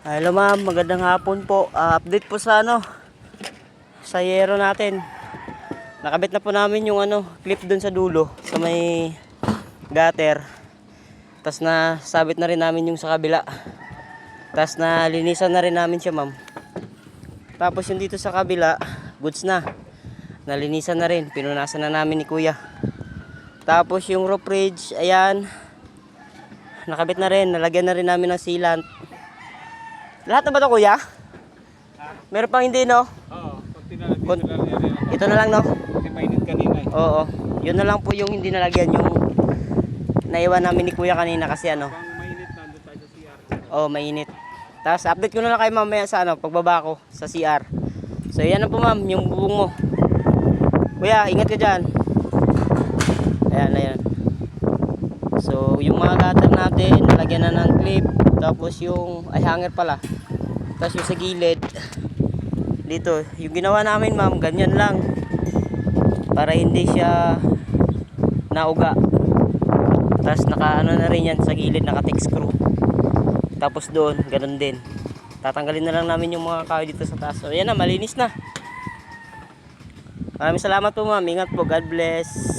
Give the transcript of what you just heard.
Hello ma'am, magandang hapon po. Update po sa sa yero natin. Nakabit na po namin yung clip dun sa dulo, sa may gutter. Tapos na sabit na rin namin yung sa kabila. Tapos na linisan na rin namin siya ma'am. Tapos yung dito sa kabila, goods na. Nalinisan na rin, pinunasan na namin ni kuya. Tapos yung roof ridge, ayan. Nakabit na rin, nalagyan na rin namin ng sealant. Lahat na ba ito kuya? Meron pang hindi no? Oo, pag tinalagyan Ito na lang no? kasi mainit kanina eh. Oo, yun na lang po yung hindi nalagyan, yung naiwan namin ni kuya kanina kasi Pang mainit nandun tayo sa CR. oh mainit. Tapos update ko na lang kayo mamaya sa pagbaba ko sa CR. So yan na po ma'am, yung bubong mo. Kuya, ingat ka dyan. Ayan. So yung mga gutter natin, nalagyan na ng clip. Tapos yung, ay hanger pala. Tapos yung sa gilid, dito, yung ginawa namin ma'am, ganyan lang. Para hindi siya nauga. Tapos naka na rin yan sa gilid, naka thick screw. Tapos doon, ganun din. Tatanggalin na lang namin yung mga kahoy dito sa taas. So yan na, malinis na. Maraming salamat po ma'am, ingat po, God bless.